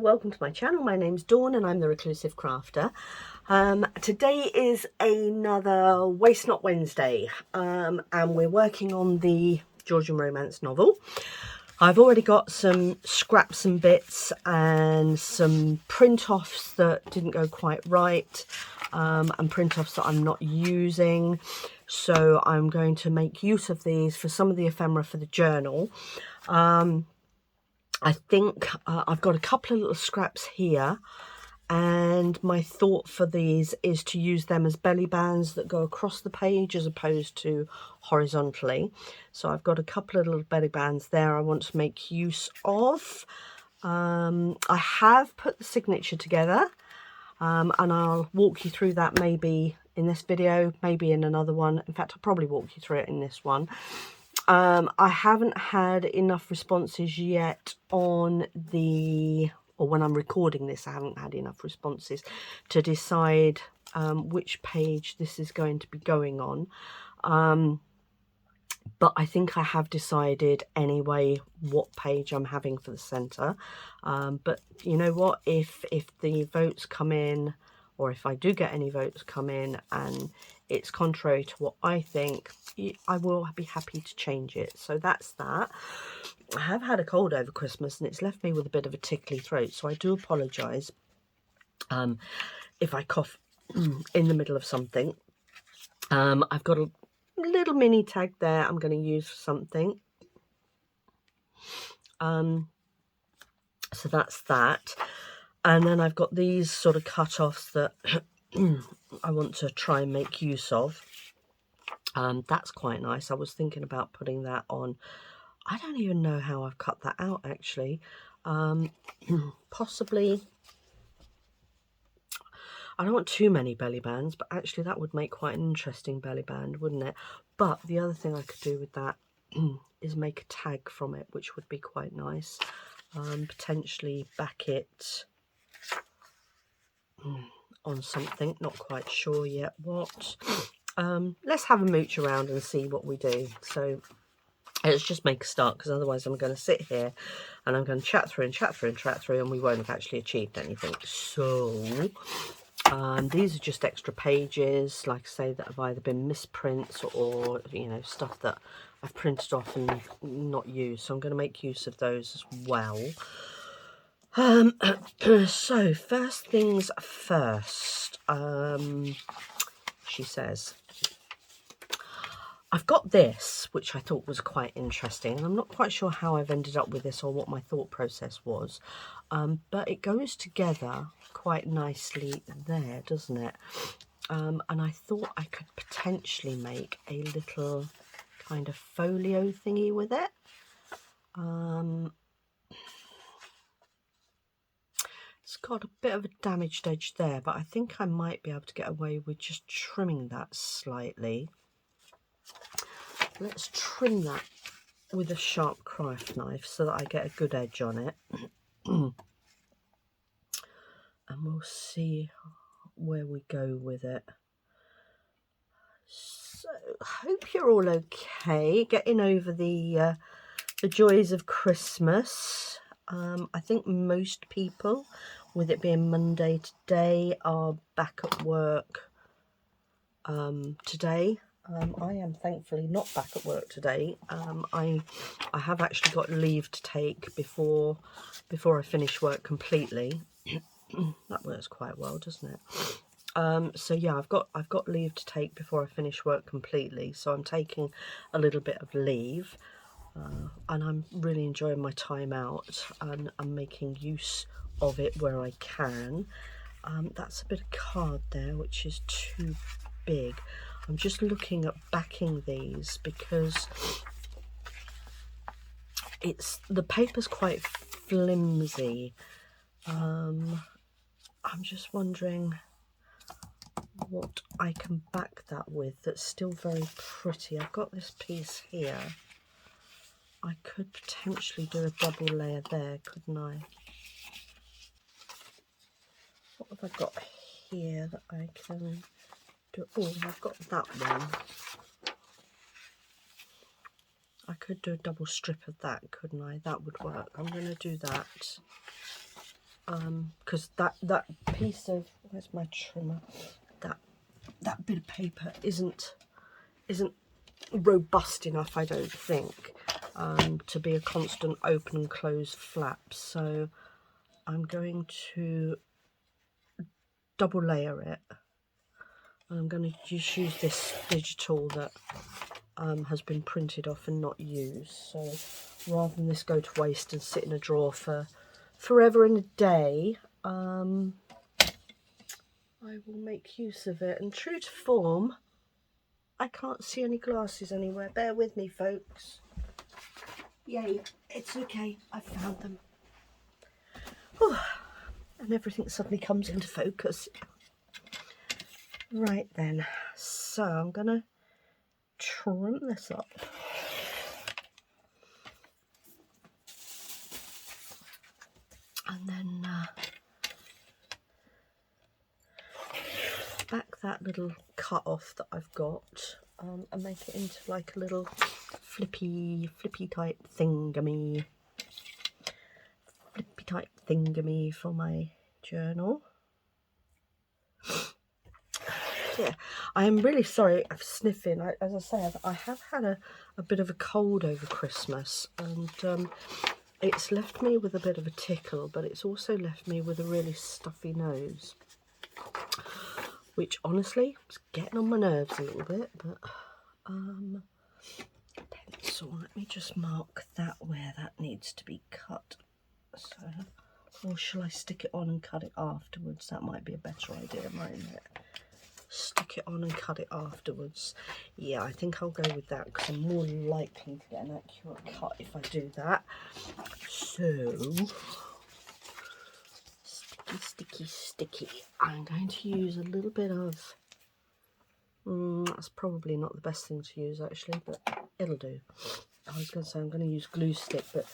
welcome to my channel. My name's Dawn and I'm the Reclusive Crafter. Today is another Waste Not Wednesday, and we're working on the Georgian Romance novel. I've already got some scraps and bits and some print-offs that didn't go quite right, and print-offs that I'm not using. So I'm going to make use of these for some of the ephemera for the journal. I think I've got a couple of little scraps here, and my thought for these is to use them as belly bands that go across the page as opposed to horizontally. So I've got a couple of little belly bands there I want to make use of. I have put the signature together, and I'll walk you through that maybe in this video, maybe in another one. In fact, I'll probably walk you through it in this one. I haven't had enough responses yet on the, or when I'm recording this, I haven't had enough responses to decide which page this is going to be going on. But I think I have decided anyway what page I'm having for the centre. But you know what, if the votes come in, or if I do get any votes come in and it's contrary to what I think, I will be happy to change it. So that's that. I have had a cold over Christmas and it's left me with a bit of a tickly throat, so I do apologise if I cough in the middle of something. I've got a little mini tag there I'm going to use for something. So that's that. And then I've got these sort of cut-offs that I want to try and make use of. That's quite nice. I was thinking about putting that on. I don't even know how I've cut that out actually. Possibly, I don't want too many belly bands, but actually that would make quite an interesting belly band, wouldn't it? But the other thing I could do with that is make a tag from it, which would be quite nice. Potentially back it on something, not quite sure yet what. Let's have a mooch around and see what we do. So let's just make a start, because otherwise I'm going to sit here and I'm going to chat through and chat through and chat through, and we won't have actually achieved anything. So these are just extra pages, like I say, that have either been misprints or, you know, stuff that I've printed off and not used. So I'm going to make use of those as well. So first things first, she says, I've got this, which I thought was quite interesting, and I'm not quite sure how I've ended up with this or what my thought process was, but it goes together quite nicely there, doesn't it? And I thought I could potentially make a little kind of folio thingy with it. It's got a bit of a damaged edge there, but I think I might be able to get away with just trimming that slightly. Let's trim that with a sharp craft knife so that I get a good edge on it. And we'll see where we go with it. So, hope you're all okay, getting over the joys of Christmas. I think most people, with it being Monday today, are back at work today. I am thankfully not back at work today. I have actually got leave to take before I finish work completely. That works quite well, doesn't it? So yeah, I've got leave to take before I finish work completely. So I'm taking a little bit of leave, and I'm really enjoying my time out, and I'm making use of it where I can. That's a bit of card there, which is too big. I'm just looking at backing these because the paper's quite flimsy. I'm just wondering what I can back that with that's still very pretty. I've got this piece here. I could potentially do a double layer there, couldn't I? What have I got here that I can do? Oh, I've got that one. I could do a double strip of that, couldn't I? That would work. I'm going to do that. because that piece of, where's my trimmer, that bit of paper isn't robust enough, I don't think, to be a constant open and close flap. So I'm going to double layer it. I'm going to just use this digital that has been printed off and not used. So rather than this go to waste and sit in a drawer for forever and a day, I will make use of it. And true to form, I can't see any glasses anywhere. Bear with me, folks. Yay, it's okay. I found them. Whew. And everything suddenly comes into focus. Right then, so I'm going to trim this up. And then back that little cut off that I've got and make it into like a little flippy type thingamy. Flippy type thingamy for my journal. Yeah, I am really sorry I'm sniffing. As I say, I have had a bit of a cold over Christmas, and it's left me with a bit of a tickle, but it's also left me with a really stuffy nose, which honestly is getting on my nerves a little bit. But pencil, let me just mark that where that needs to be cut. So, or shall I stick it on and cut it afterwards? That might be a better idea, mightn't it? Stick it on and cut it afterwards. Yeah, I think I'll go with that because I'm more likely to get an accurate cut if I do that. So, sticky. I'm going to use a little bit of, that's probably not the best thing to use actually, but it'll do. I was going to say I'm going to use glue stick, but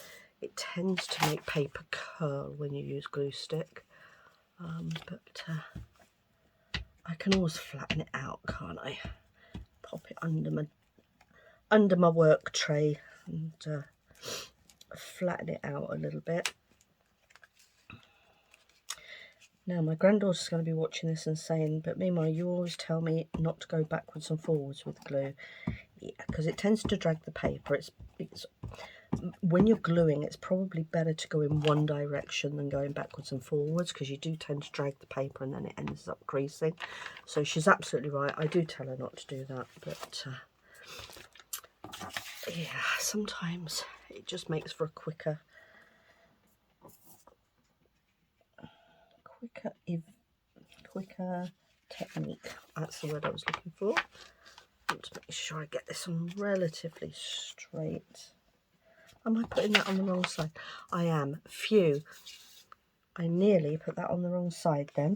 it tends to make paper curl when you use glue stick. I can always flatten it out, can't I? Pop it under my work tray and flatten it out a little bit. Now my granddaughter's going to be watching this and saying, but meanwhile you always tell me not to go backwards and forwards with glue. Yeah, because it tends to drag the paper. It's when you're gluing, it's probably better to go in one direction than going backwards and forwards, because you do tend to drag the paper and then it ends up creasing. So she's absolutely right. I do tell her not to do that, but yeah, sometimes it just makes for a quicker technique. That's the word I was looking for. Want to make sure I get this on relatively straight. Am I putting that on the wrong side? I am. Phew. I nearly put that on the wrong side then.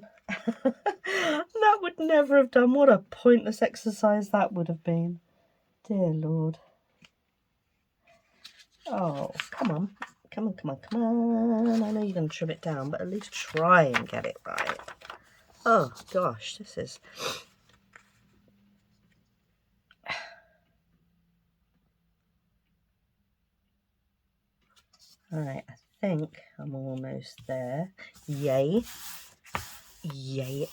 That would never have done. What a pointless exercise that would have been. Dear Lord. Oh, come on. Come on. I know you're going to trim it down, but at least try and get it right. Oh, gosh, this is... Alright, I think I'm almost there. Yay. Yay.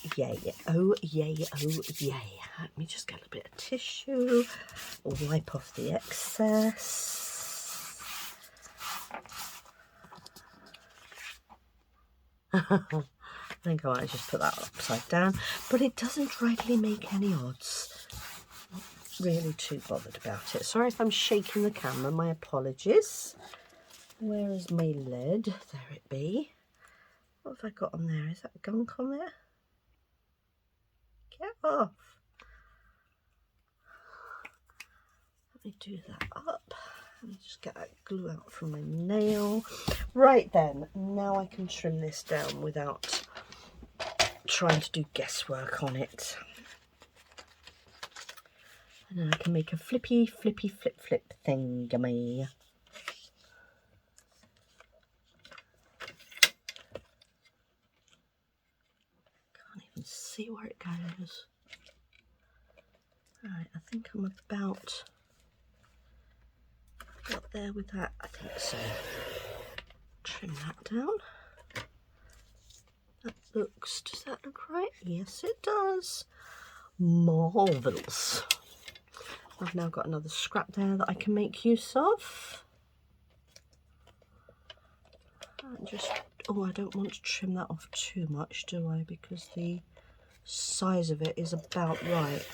Oh, yay. Let me just get a little bit of tissue. Wipe off the excess. I think I might just put that upside down, but it doesn't really make any odds. Not really too bothered about it. Sorry if I'm shaking the camera, my apologies. Where is my lid? There it be. What have I got on there? Is that gunk on there? Get off. Let me do that up. Let me just get that glue out from my nail. Right then, now I can trim this down without trying to do guesswork on it. And then I can make a flippy flip thingamy. Can't even see where it goes. Right, I think I'm about there with that. I think so. Trim that down. does that look right? Yes, it does. Marvellous. I've now got another scrap there that I can make use of. And just, oh, I don't want to trim that off too much, do I? Because the size of it is about right.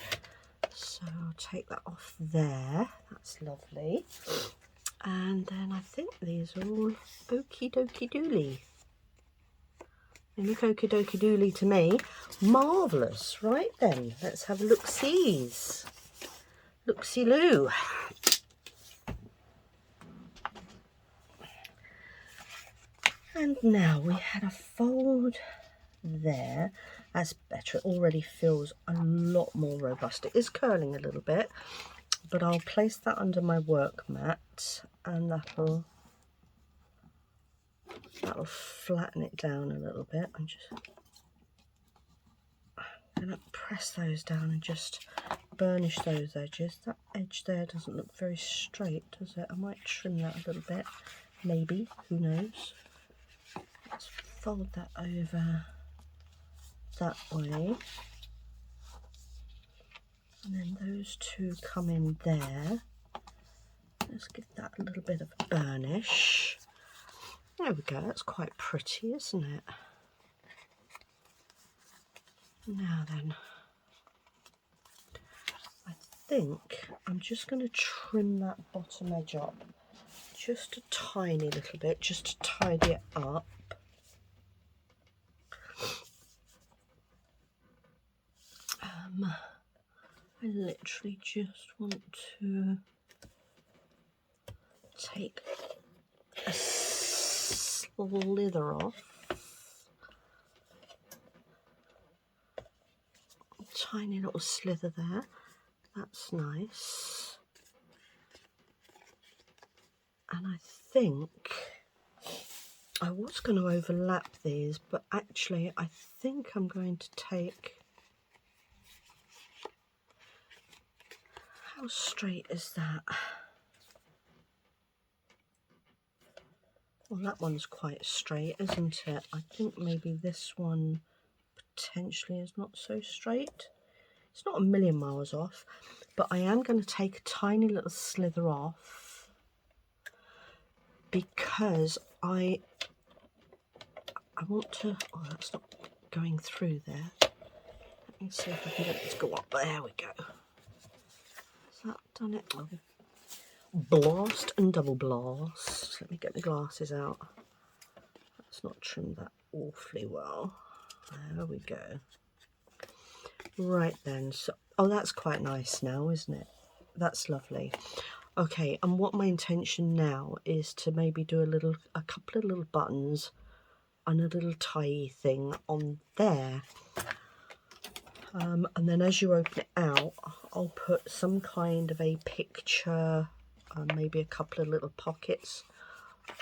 So I'll take that off there. That's lovely. And then I think these are all okie dokie dooley. They look okie dokie dooley to me. Marvellous. Right then, let's have a look-sees. Look-see-loo. And now we had a fold there. That's better. It already feels a lot more robust. It is curling a little bit, but I'll place that under my work mat and that'll flatten it down a little bit. I'm just going to press those down and just burnish those edges. That edge there doesn't look very straight, does it? I might trim that a little bit, maybe, who knows. Let's fold that over that way. And then those two come in there. Let's give that a little bit of a burnish. There we go, that's quite pretty, isn't it? Now then, I think I'm just going to trim that bottom edge up just a tiny little bit, just to tidy it up. I literally just want to take a slither off. A tiny little slither there. That's nice. And I think I was going to overlap these, but actually I think I'm going to take... How straight is that? Well, that one's quite straight, isn't it? I think maybe this one potentially is not so straight. It's not a million miles off, but I am going to take a tiny little slither off because I want to... Oh, that's not going through there. Let me see if I can get it to go up. There we go. Has that done it? Oh. Blast and double blast. Let me get the glasses out. Let's not trim that awfully well. There we go. Right then, so oh, that's quite nice now, isn't it? That's lovely. Okay, and what my intention now is to maybe do a couple of little buttons and a little tie thing on there. And then as you open it out, I'll put some kind of a picture, maybe a couple of little pockets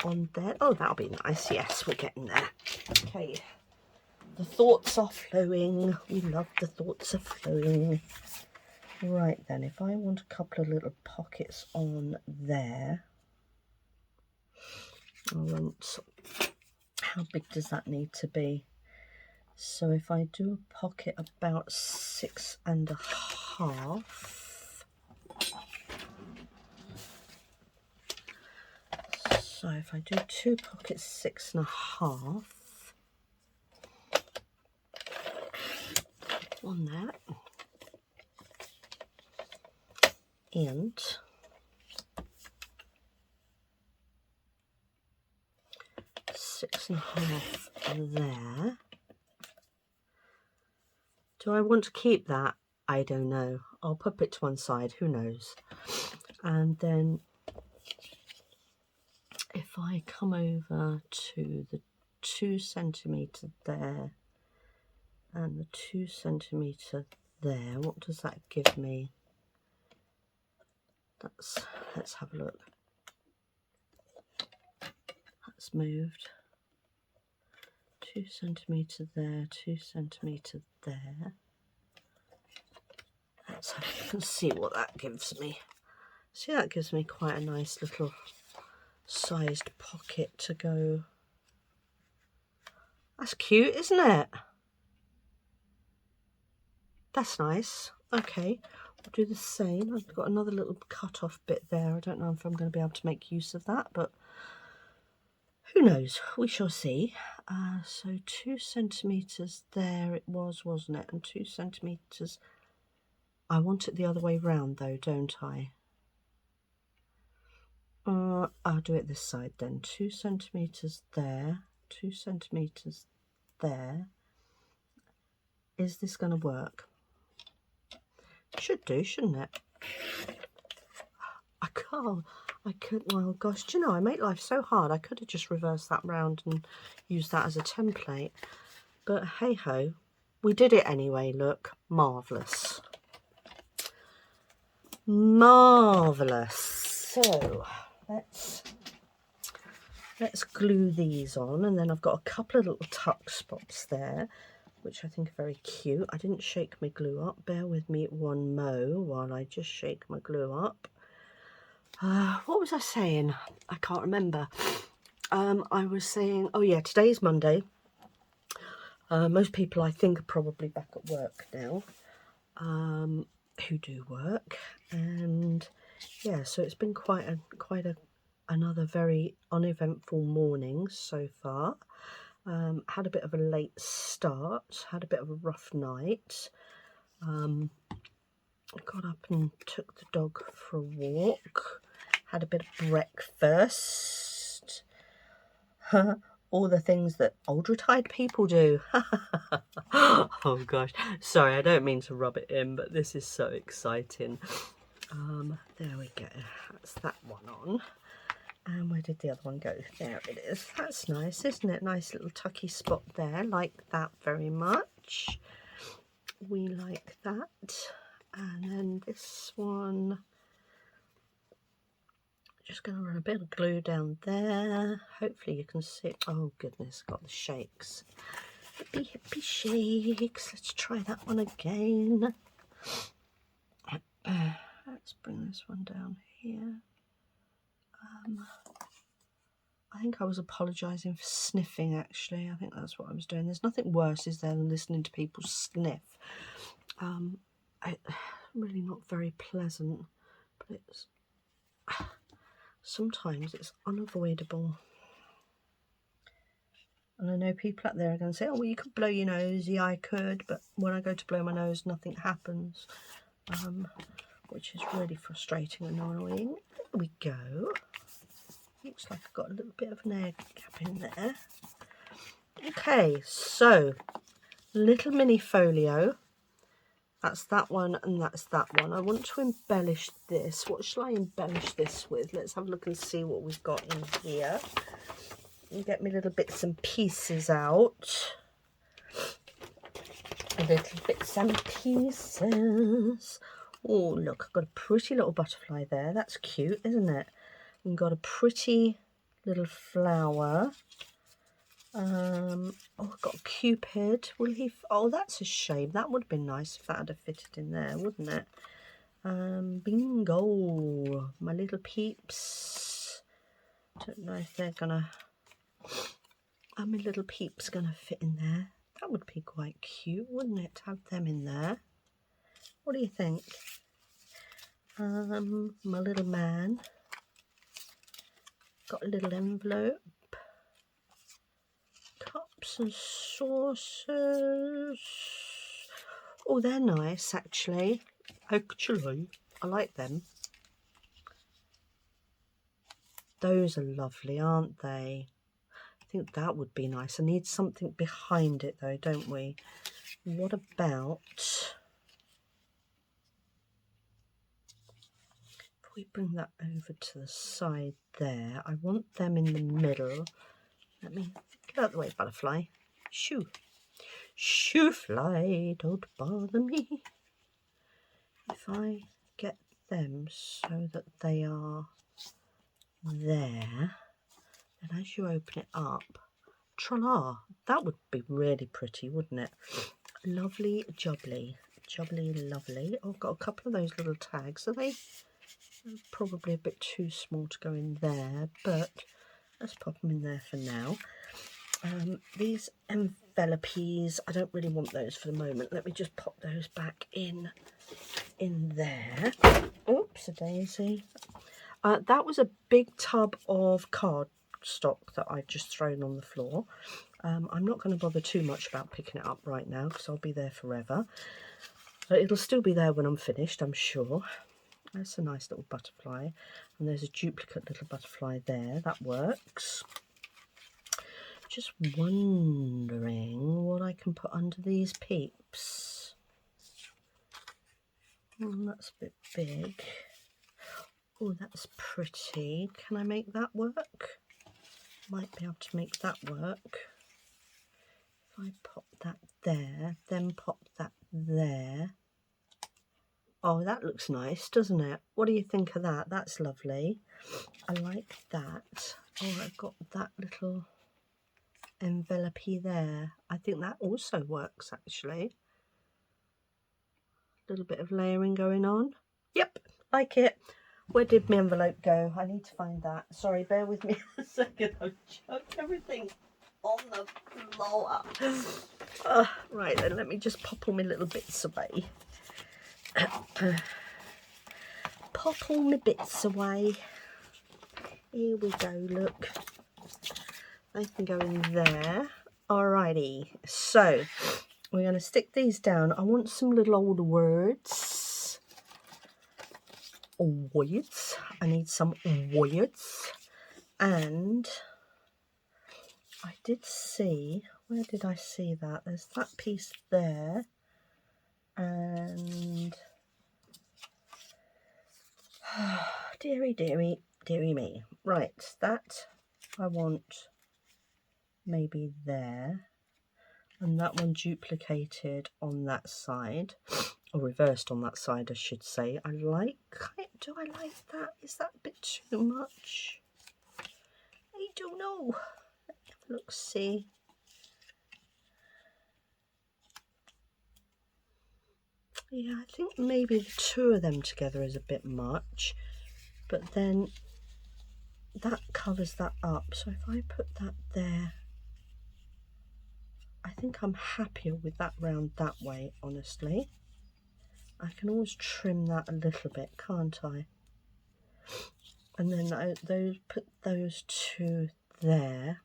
on there. Oh, that'll be nice. Yes, we're getting there. Okay, the thoughts are flowing. We love the thoughts are flowing. Right then, if I want a couple of little pockets on there, I want, how big does that need to be? So if I do a pocket about 6.5, so if I do two pockets 6.5 on that, and six and a half there. Do I want to keep that? I don't know. I'll pop it to one side, who knows. And then if I come over to the 2 centimetre there and the 2 centimetre there, what does that give me? Let's have a look. That's moved. 2 centimetre there, 2 centimetre there. Let's have a look and see what that gives me. See, that gives me quite a nice little sized pocket to go That's cute, isn't it? That's nice. Okay, we'll do the same. I've got another little cut off bit there. I don't know if I'm going to be able to make use of that, but who knows? We shall see. So 2 centimetres there it was, wasn't it? And 2 centimetres. I want it the other way round though, don't I? I'll do it this side then. 2 centimetres there, 2 centimetres there. Is this going to work? Should do, shouldn't it? I can't. I could. Well, gosh, do you know, I make life so hard. I could have just reversed that round and used that as a template. But hey ho, we did it anyway. Look, marvellous. Marvellous. So let's glue these on, and then I've got a couple of little tuck spots there, which I think are very cute. I didn't shake my glue up. Bear with me one mo while I just shake my glue up. What was I saying? I can't remember. I was saying, oh yeah, today's Monday. Most people I think are probably back at work now, who do work, and yeah, so it's been quite another very uneventful morning so far. Had a bit of a late start, had a bit of a rough night. Got up and took the dog for a walk, had a bit of breakfast. All the things that old retired people do. Oh gosh, sorry, I don't mean to rub it in, but this is so exciting. There we go, that's that one on. And where did the other one go? There it is. That's nice, isn't it? Nice little tucky spot there. Like that very much. We like that. And then this one, just going to run a bit of glue down there. Hopefully you can see it. Oh goodness, got the shakes. Hippie hippie shakes. Let's try that one again. Let's bring this one down here. I think I was apologising for sniffing, actually. I think that's what I was doing. There's nothing worse, is there, than listening to people sniff. Really not very pleasant, but it's sometimes it's unavoidable. And I know people out there are going to say, oh, well, you could blow your nose. Yeah, I could, but when I go to blow my nose, nothing happens, which is really frustrating and annoying. There we go. Looks like I've got a little bit of an air gap in there. Okay, so little mini folio. That's that one and that's that one. I want to embellish this. What shall I embellish this with? Let's have a look and see what we've got in here. And get me little bits and pieces out. Little bits and pieces. Oh, look, I've got a pretty little butterfly there. That's cute, isn't it? And got a pretty little flower. Oh, I've got a cupid. Will he? Oh, that's a shame. That would have been nice if that had fitted in there, wouldn't it? Bingo, my little peeps. Don't know if they're gonna. Are my little peeps gonna fit in there? That would be quite cute, wouldn't it, to have them in there? What do you think? My little man. Got a little envelope. Cups and saucers. Oh, they're nice, actually. Actually, I like them. Those are lovely, aren't they? I think that would be nice. I need something behind it, though, don't we? What about... if we bring that over to the side there, I want them in the middle. Let me get out of the way, butterfly. Shoo. Shoo, fly, don't bother me. If I get them so that they are there, then as you open it up, tra-la, that would be really pretty, wouldn't it? Lovely jubbly. Jubbly lovely. Oh, I've got a couple of those little tags. Are they probably a bit too small to go in there, but let's pop them in there for now. These envelopes, I don't really want those for the moment. Let me just pop those back in there. Oops, a daisy. That was a big tub of cardstock that I've just thrown on the floor. I'm not going to bother too much about picking it up right now because I'll be there forever. But it'll still be there when I'm finished, I'm sure. That's a nice little butterfly. And there's a duplicate little butterfly there. That works. Just wondering what I can put under these peeps. That's a bit big. Oh, that's pretty. Can I make that work? Might be able to make that work. If I pop that there, then pop that there. Oh, that looks nice, doesn't it? What do you think of that? That's lovely. I like that. Oh, I've got that little envelopey there. I think that also works, actually. A little bit of layering going on. Yep, like it. Where did my envelope go? I need to find that. Sorry, bear with me a second. I've chucked everything on the floor. Right then, let me just pop all my little bits away. Pop all my bits away. Here we go, look. They can go in there. Alrighty, so we're going to stick these down. I want some little old words. Words. I need some words. And I did see, where did I see that? There's that piece there. And dearie, dearie, dearie me. Right, that I want maybe there. And that one duplicated on that side. Or reversed on that side, I should say. I like it. Do I like that? Is that a bit too much? I don't know. Let's have a look, see. Yeah, I think maybe the two of them together is a bit much. But then that covers that up. So if I put that there, I think I'm happier with that round that way, honestly. I can always trim that a little bit, can't I? And then put those two there.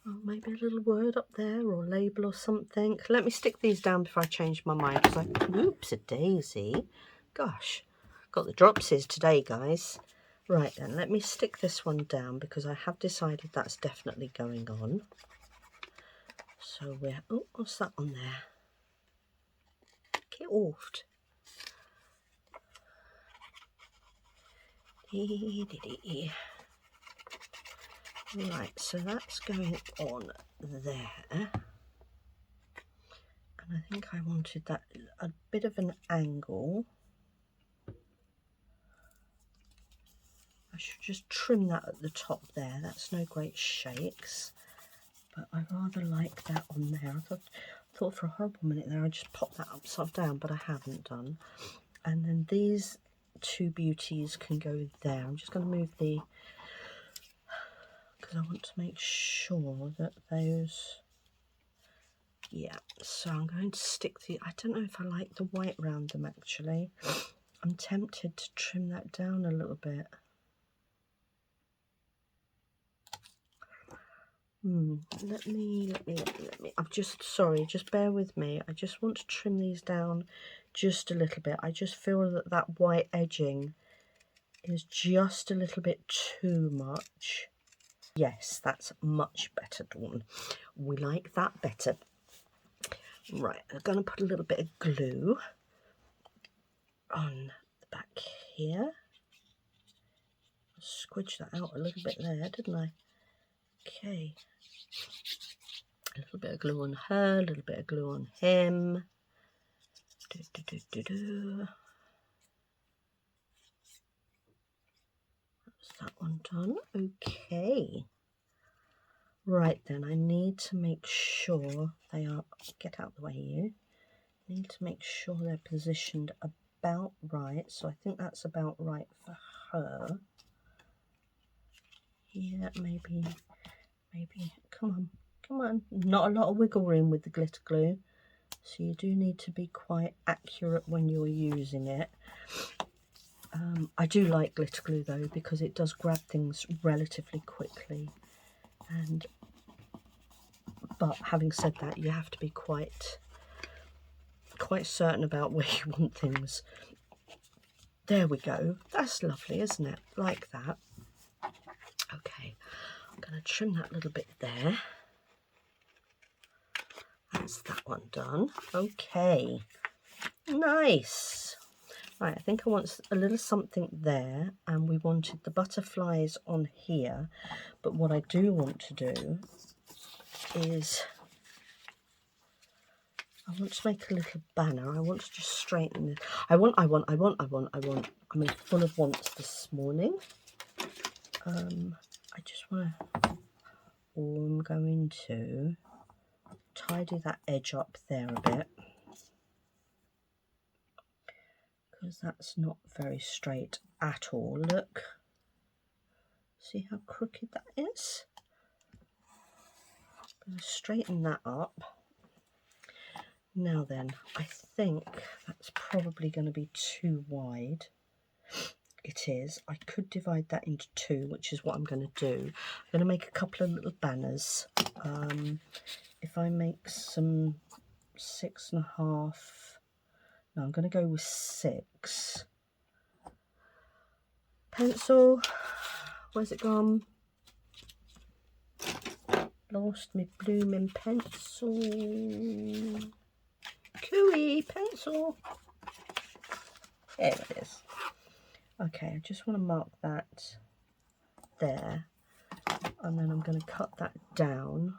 Oh, maybe a little word up there or label or something. Let me stick these down before I change my mind. Because oops, a daisy. Gosh, got the dropsies today, guys. Right then, let me stick this one down because I have decided that's definitely going on. So we're, oh, what's that on there? Get off. Right, so that's going on there. And I think I wanted that a bit of an angle. I should just trim that at the top there. That's no great shakes. But I rather like that on there. I thought for a horrible minute there I'd just pop that upside down, but I haven't done. And then these two beauties can go there. I'm just going to move the, because I want to make sure that those, yeah. So I'm going to stick the, I don't know if I like the white around them actually. I'm tempted to trim that down a little bit. Let me. I'm just, sorry, just bear with me. I just want to trim these down just a little bit. I just feel that that white edging is just a little bit too much. Yes, that's much better, Dawn. We like that better. Right, I'm going to put a little bit of glue on the back here. Squidge that out a little bit there, didn't I? Okay. A little bit of glue on her, a little bit of glue on him. That's that one done. Okay. Right then, I need to make sure they are, get out of the way you. Need to make sure they're positioned about right. So I think that's about right for her. Yeah, maybe maybe, come on, not a lot of wiggle room with the glitter glue, so you do need to be quite accurate when you're using it. I do like glitter glue though, because it does grab things relatively quickly, but having said that, you have to be quite certain about where you want things. There we go, that's lovely, isn't it? Like that. Okay, I'm going to trim that little bit there. That's that one done. Okay, nice. Right, I think I want a little something there, and we wanted the butterflies on here, but what I do want to do is I want to make a little banner. I want to just straighten it. I want. I'm full of wants this morning. I just want to, I'm going to tidy that edge up there a bit, because that's not very straight at all. Look, see how crooked that is? I'm going to straighten that up. Now then, I think that's probably going to be too wide. It is. I could divide that into two, which is what I'm going to do. I'm going to make a couple of little banners. If I make some 6.5, no, I'm going to go with 6. Pencil, where's it gone? Lost me blooming pencil. Cooey pencil. There it is. Okay, I just want to mark that there, and then I'm going to cut that down.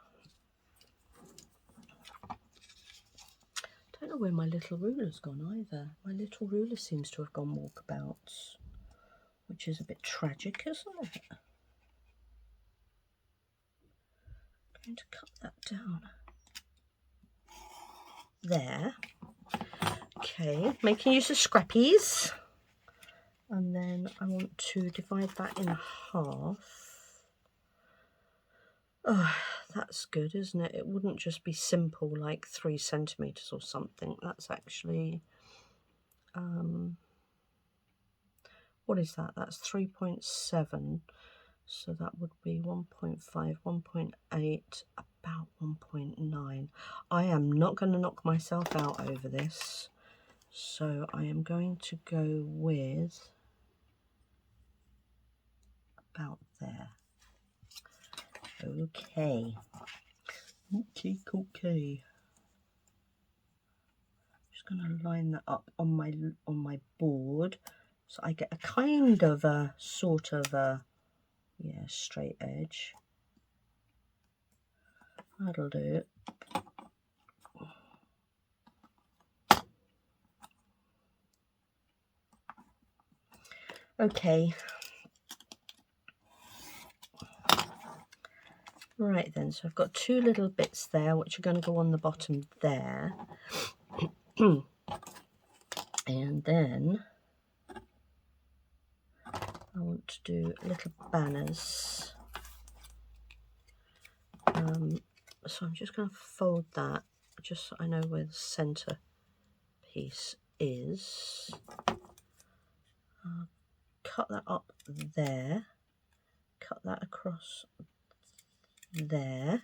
Don't know where my little ruler's gone either. My little ruler seems to have gone walkabouts, which is a bit tragic, isn't it? I'm going to cut that down there. Okay, making use of scrappies. And then I want to divide that in half. Oh, that's good, isn't it? It wouldn't just be simple like 3 centimetres or something. That's actually, what is that? That's 3.7. So that would be 1.5, 1.8, about 1.9. I am not going to knock myself out over this. So I am going to go with about there. Okay. Okay. Just going to line that up on my board, so I get a kind of a sort of a, yeah, straight edge. That'll do. Okay. Right then, so I've got 2 little bits there which are going to go on the bottom there. And then I want to do little banners. So I'm just going to fold that just so I know where the centre piece is. Cut that up there. Cut that across there.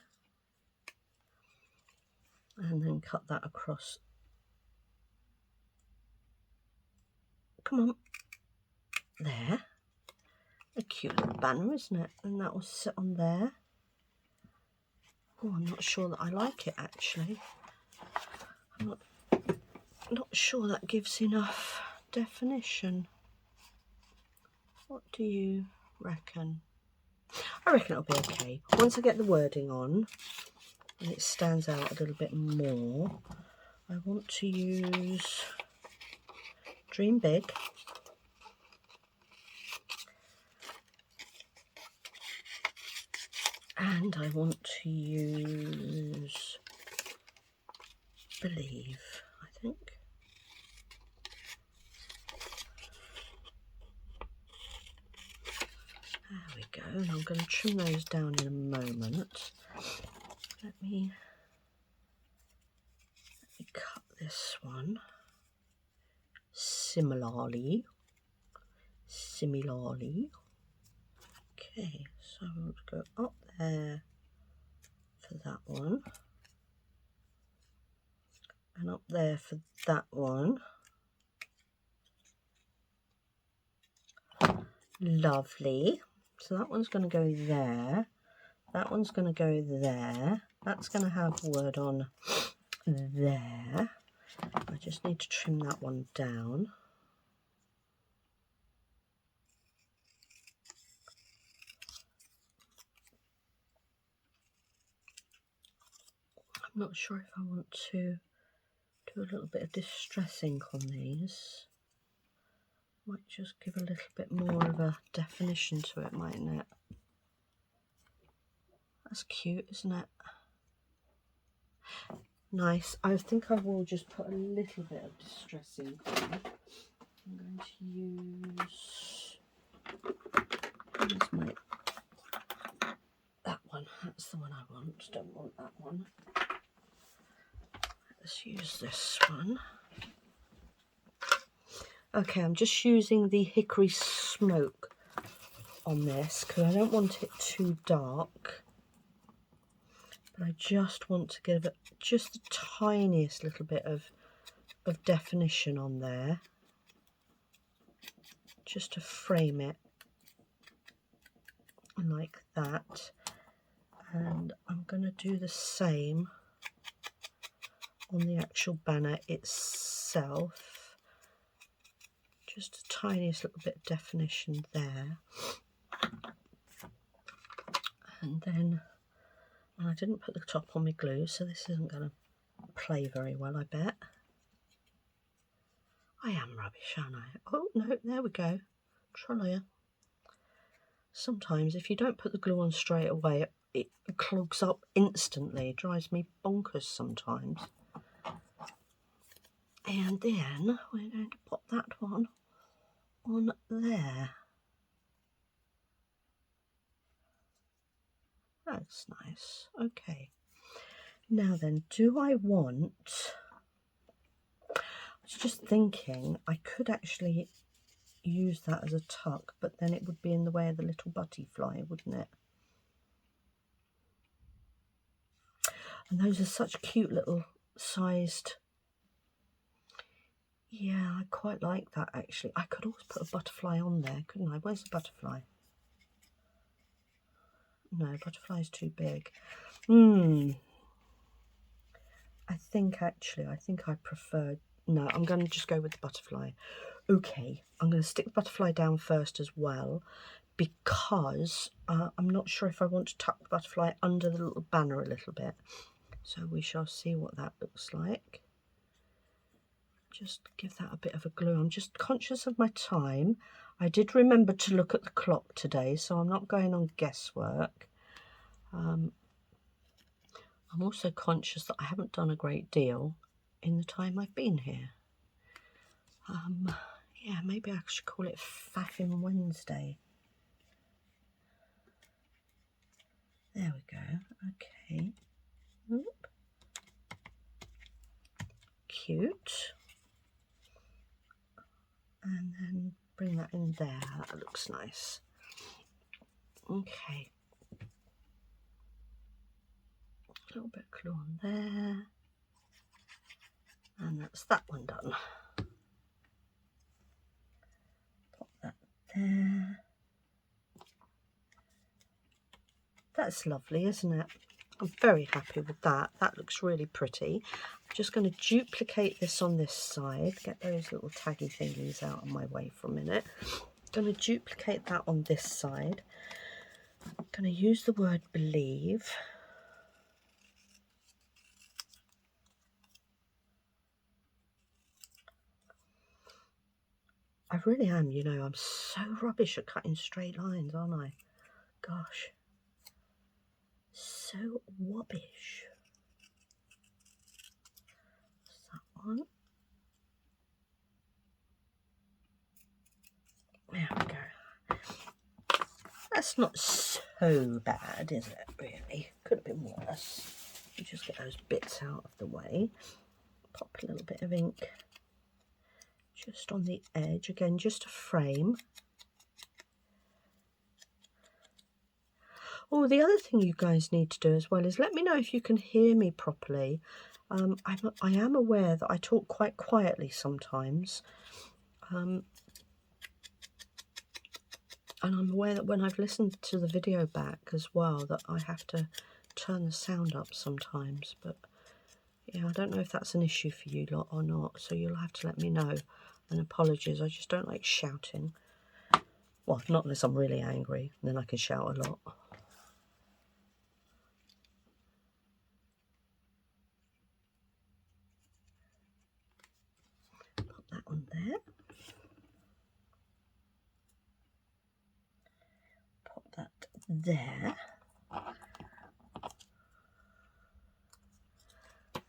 And then cut that across. Come on. There. A cute little banner, isn't it? And that will sit on there. Oh, I'm not sure that I like it actually. I'm not sure that gives enough definition. What do you reckon? I reckon it'll be okay. Once I get the wording on and it stands out a little bit more, I want to use Dream Big. And I want to use Believe, I think. There we go. and I'm going to trim those down in a moment. Let me cut this one similarly. Okay, so I want to go up there for that one, and up there for that one. Lovely. So that one's going to go there. That one's going to go there. That's going to have word on there. I just need to trim that one down. I'm not sure if I want to do a little bit of distress ink on these. Might just give a little bit more of a definition to it, mightn't it? That's cute, isn't it? Nice. I think I will just put a little bit of distress ink on it. I'm going to use that one. That's the one I want. Don't want that one. Let's use this one. Okay, I'm just using the hickory smoke on this because I don't want it too dark. But I just want to give it just the tiniest little bit of definition on there. Just to frame it like that. And I'm going to do the same on the actual banner itself. Just the tiniest little bit of definition there. And then I didn't put the top on my glue, so this isn't going to play very well, I bet. I am rubbish, aren't I? Oh, no, there we go. Try. Sometimes if you don't put the glue on straight away, it clogs up instantly. It drives me bonkers sometimes. And then we're going to pop that one on there. That's nice. Okay. Now then, do I want... I was just thinking I could actually use that as a tuck, but then it would be in the way of the little butterfly, wouldn't it? And those are such cute little sized... Yeah, I quite like that actually. I could always put a butterfly on there, couldn't I? Where's the butterfly? No, butterfly's too big. I think I prefer... No, I'm going to just go with the butterfly. Okay, I'm going to stick the butterfly down first as well, because I'm not sure if I want to tuck the butterfly under the little banner a little bit. So we shall see what that looks like. Just give that a bit of a glue. I'm just conscious of my time. I did remember to look at the clock today, so I'm not going on guesswork. I'm also conscious that I haven't done a great deal in the time I've been here. Yeah, maybe I should call it Faffin Wednesday. There we go. Okay. Oop. Cute. And then bring that in there. That looks nice. Okay. A little bit of glue on there. And that's that one done. Pop that there. That's lovely, isn't it? I'm very happy with that. That looks really pretty. I'm just going to duplicate this on this side. Get those little taggy thingies out of my way for a minute. I'm going to duplicate that on this side. I'm going to use the word believe. I really am, you know, I'm so rubbish at cutting straight lines, aren't I? Gosh. So wobbish. That's that one. There we go. That's not so bad, is it, really? Could have been worse. You just get those bits out of the way. Pop a little bit of ink just on the edge. Again, just a frame. Oh, the other thing you guys need to do as well is let me know if you can hear me properly. I am aware that I talk quite quietly sometimes. And I'm aware that when I've listened to the video back as well, that I have to turn the sound up sometimes. But yeah, I don't know if that's an issue for you lot or not, so you'll have to let me know. And apologies, I just don't like shouting. Well, not unless I'm really angry, then I can shout a lot. Put that on there. Pop that there.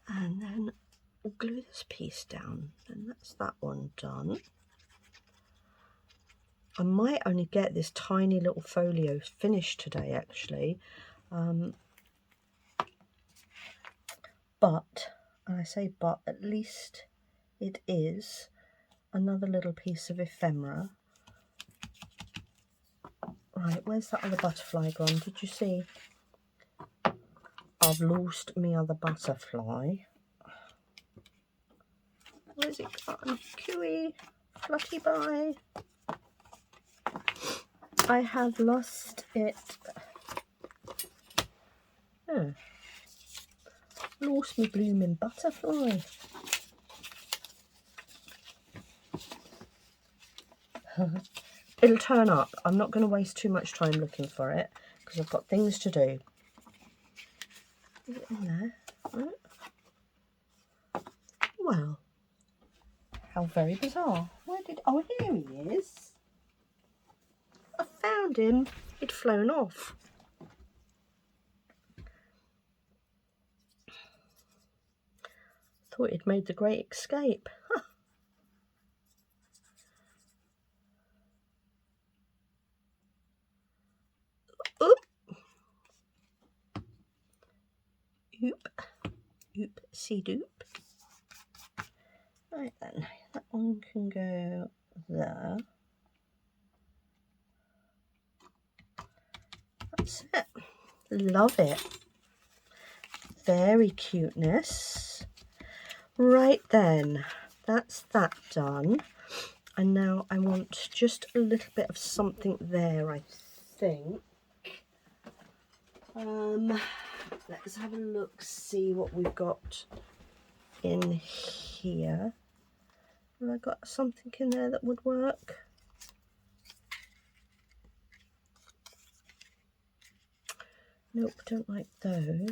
And then we'll glue this piece down, and that's that one done. I might only get this tiny little folio finished today, actually. But, and I say but, at least it is another little piece of ephemera. Right, where's that other butterfly gone? Did you see? I've lost me other butterfly. Where's it gone? Cooey, flutty bye. I have lost it. Oh. Lost me blooming butterfly. It'll turn up. I'm not going to waste too much time looking for it because I've got things to do. Is it in there? Right. Well, how very bizarre. Where did... Oh, here he is. I found him. He'd flown off. Thought he'd made the great escape. Huh. Oop. Oop. Oopsie doop. Right then, that one can go there. That's it. Love it. Very cuteness. Right then, that's that done. And now I want just a little bit of something there, I think. Let's have a look, see what we've got in here. Have I got something in there that would work? Nope, don't like those.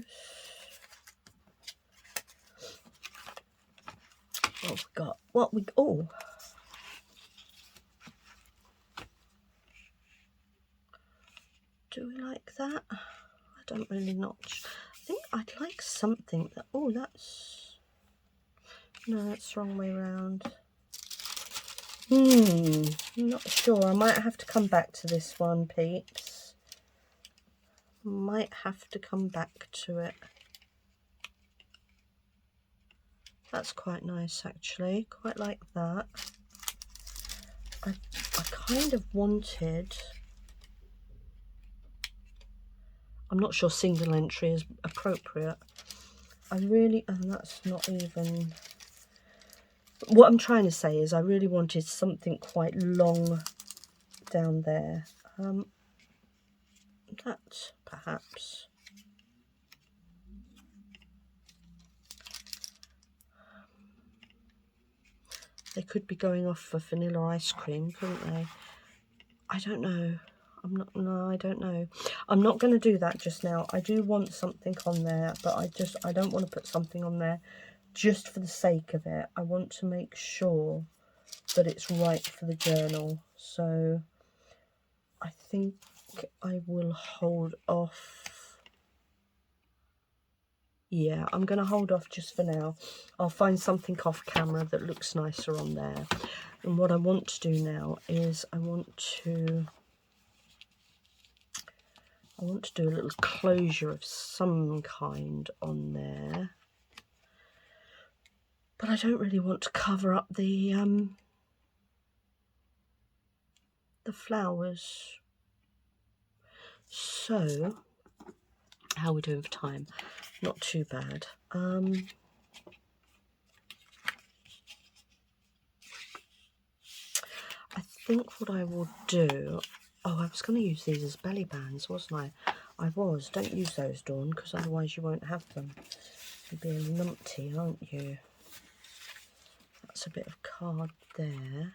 What we got? What we... Oh! Do we like that? I don't really not... I think I'd like something that... Oh, that's... No, that's the wrong way around. I'm not sure. I might have to come back to this one, peeps. Might have to come back to it. That's quite nice, actually. Quite like that. I kind of wanted... I'm not sure single entry is appropriate. I really... And that's not even... What I'm trying to say is I really wanted something quite long down there. That, perhaps. They could be going off for vanilla ice cream, couldn't they? I don't know. No, I don't know. I'm not going to do that just now. I do want something on there, but I don't want to put something on there just for the sake of it. I want to make sure that it's right for the journal. So I think I will hold off. Yeah, I'm going to hold off just for now. I'll find something off camera that looks nicer on there. And what I want to do now is I want to I want to do a little closure of some kind on there, but I don't really want to cover up the flowers. So, how are we doing for time? Not too bad. I think what I will do... Oh, I was going to use these as belly bands, wasn't I? I was. Don't use those, Dawn, because otherwise you won't have them. You'll be a numpty, aren't you? That's a bit of card there.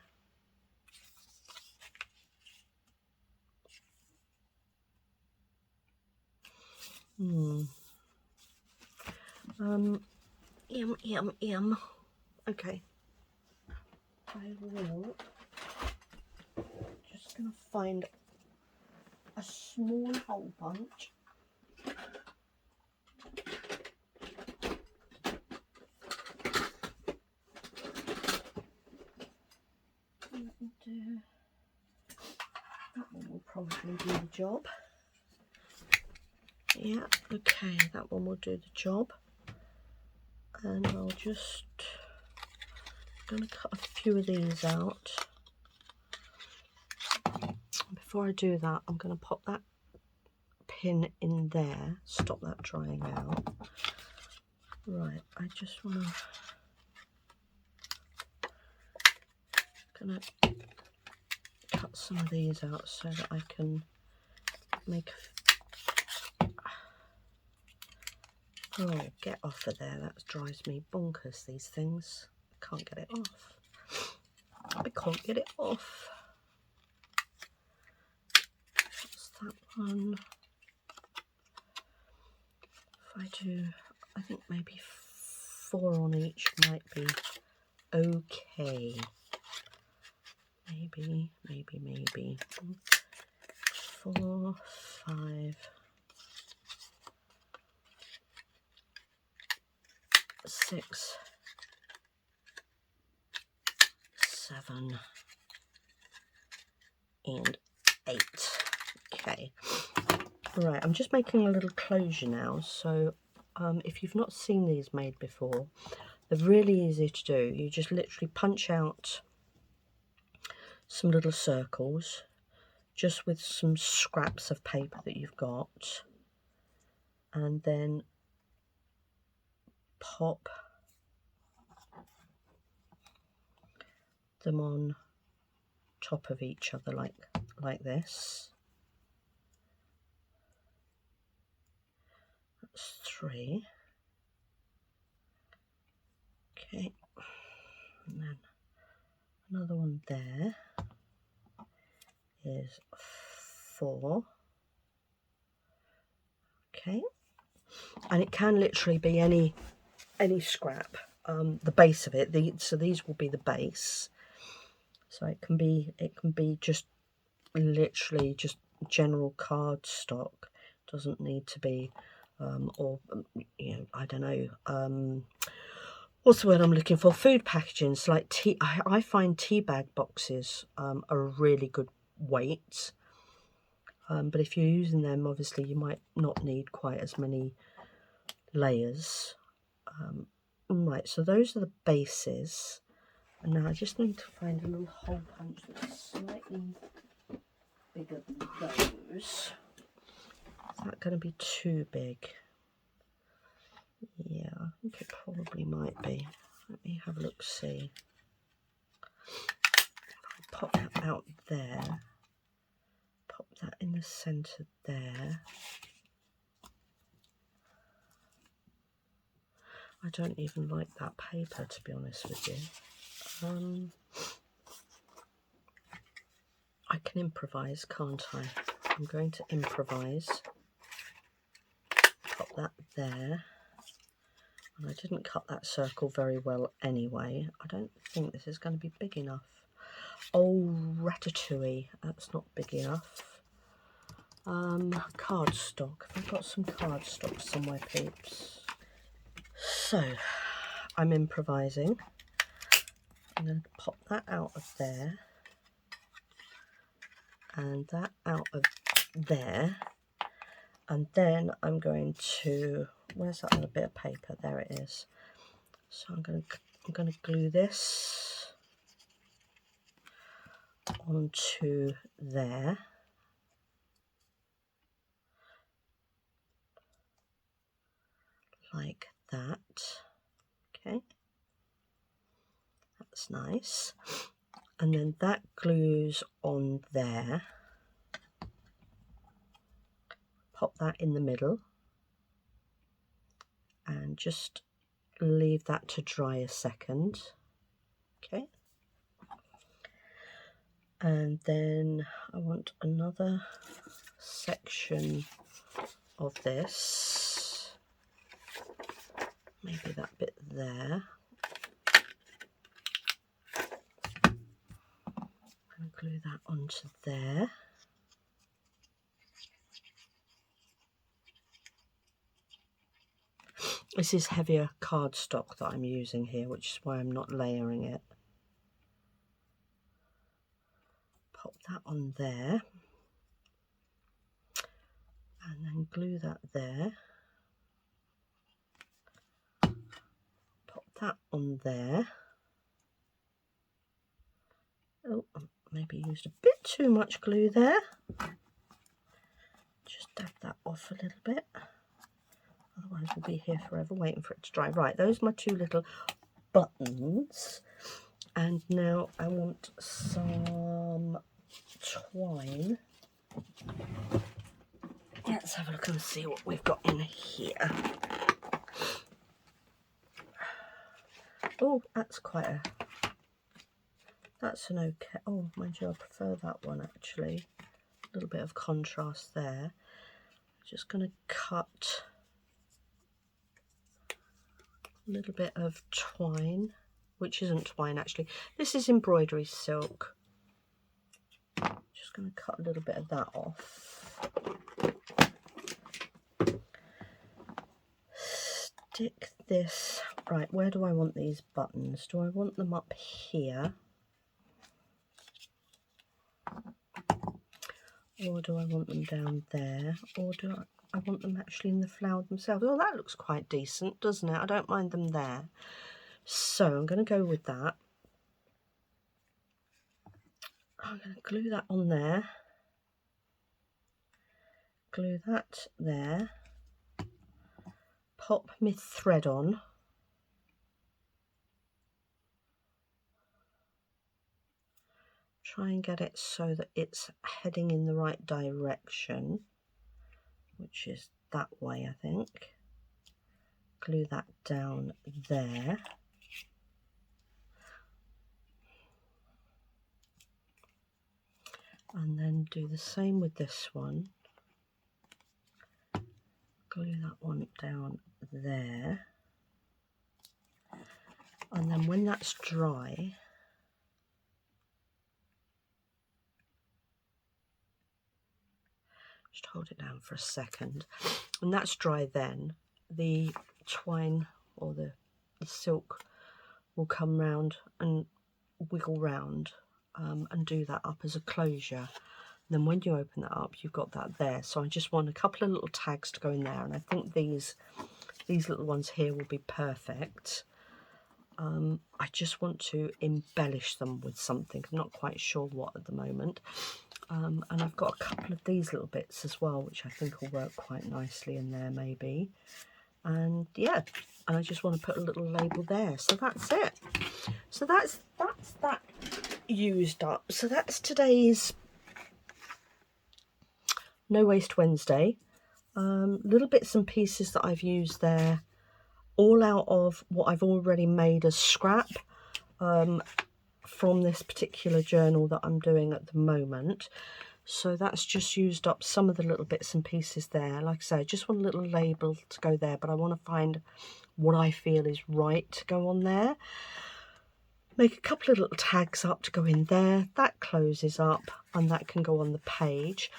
Yum, yum, yum. Okay. I will... Just going to find a small hole punch. And that one will probably do the job. Yeah, okay, that one will do the job. And I'll just... I'm going to cut a few of these out. Before I do that, I'm going to pop that pin in there, stop that drying out. Right, I just want to cut some of these out so that I can make... Oh, get off of there, that drives me bonkers, these things. I can't get it off. I can't get it off. That's that one. If I do, I think maybe 4 on each might be okay. Maybe. 4, 5, 6, 7, and 8. Okay. Right, I'm just making a little closure now. So if you've not seen these made before, they're really easy to do. You just literally punch out some little circles just with some scraps of paper that you've got, and then pop them on top of each other like this. That's 3. Okay, and then another one there is 4. Okay, and it can literally be any scrap. The base of it. So these will be the base. So it can be just literally just general cardstock. Doesn't need to be or you know, I don't know. What's the word I'm looking for? Food packaging. So like tea. I find tea bag boxes are a really good weight. But if you're using them, obviously you might not need quite as many layers. Right, so those are the bases. And now I just need to find a little hole punch that's slightly bigger than those. Is that going to be too big? Yeah, I think it probably might be. Let me have a look, see. Pop that out there. Pop that in the centre there. I don't even like that paper, to be honest with you. I can improvise, can't I? I'm going to improvise. Pop that there. And I didn't cut that circle very well anyway. I don't think this is going to be big enough. Oh, ratatouille. That's not big enough. Cardstock. I've got some cardstock somewhere, peeps. So, I'm improvising. I'm going to pop that out of there. And that out of there. And then I'm going to, where's that other bit of paper? There it is. So I'm going to glue this onto there. Like that. Okay. That's nice. And then that glues on there. Pop that in the middle. And just leave that to dry a second. Okay. And then I want another section of this. Maybe that bit there. And glue that onto there. This is heavier cardstock that I'm using here, which is why I'm not layering it. Pop that on there. And then glue that there. Pop that on there. Oh, maybe used a bit too much glue there. Just dab that off a little bit. Otherwise we'll be here forever waiting for it to dry. Right, those are my two little buttons. And now I want some twine. Let's have a look and see what we've got in here. Oh, that's quite a... That's an okay... Oh, mind you, I prefer that one actually. A little bit of contrast there. Just going to cut a little bit of twine, which isn't twine actually. This is embroidery silk. Just going to cut a little bit of that off. Stick this... Right, where do I want these buttons? Do I want them up here? Or do I want them down there? Or do I want them actually in the flower themselves? Oh, that looks quite decent, doesn't it? I don't mind them there. So I'm going to go with that. I'm going to glue that on there. Glue that there. Pop my thread on. Try and get it so that it's heading in the right direction, which is that way, I think. Glue that down there. And then do the same with this one. Glue that one down there. And then when that's dry, just hold it down for a second. When that's dry, then the twine or the silk will come round and wiggle round and do that up as a closure. And then when you open that up, you've got that there. So I just want a couple of little tags to go in there, and I think these little ones here will be perfect. I just want to embellish them with something. I'm not quite sure what at the moment. And I've got a couple of these little bits as well, which I think will work quite nicely in there maybe. And yeah, and I just want to put a little label there. So that's it. So that's that used up. So that's today's No Waste Wednesday. Little bits and pieces that I've used there, all out of what I've already made as scrap from this particular journal that I'm doing at the moment. So that's just used up some of the little bits and pieces there. Like I say, I just want a little label to go there, but I want to find what I feel is right to go on there. Make a couple of little tags up to go in there. That closes up and that can go on the page.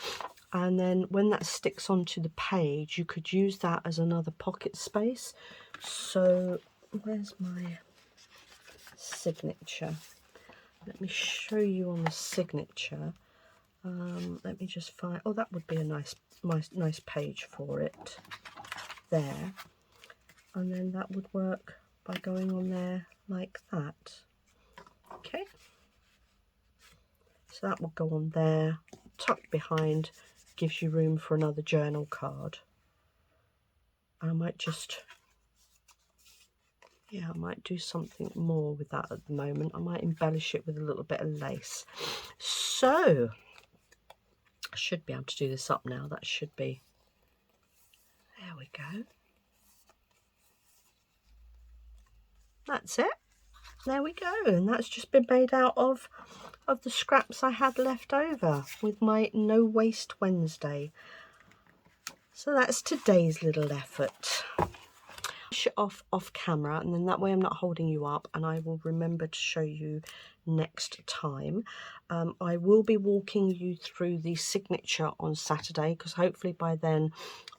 And then when that sticks onto the page, you could use that as another pocket space. So where's my signature? Let me show you on the signature. Let me just find, oh, that would be a nice page for it there. And then that would work by going on there like that. Okay. So that will go on there, tucked behind, gives you room for another journal card. I might just, yeah, I might do something more with that at the moment. I might embellish it with a little bit of lace. So, I should be able to do this up now. That should be, there we go. That's it. There we go. And that's just been made out of the scraps I had left over with my No Waste Wednesday. So that's today's little effort. Off camera, and then that way I'm not holding you up, and I will remember to show you next time. I will be walking you through the signature on Saturday, because hopefully by then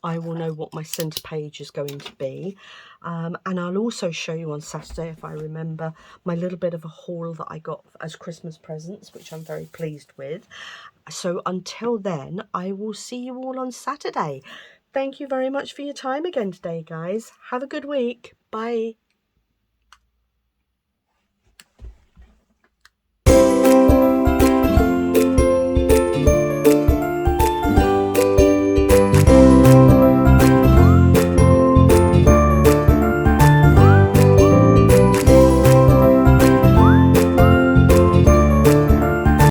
I will know what my centre page is going to be, and I'll also show you on Saturday, if I remember, my little bit of a haul that I got as Christmas presents, which I'm very pleased with. So until then, I will see you all on Saturday. Thank you very much for your time again today, guys. Have a good week. Bye.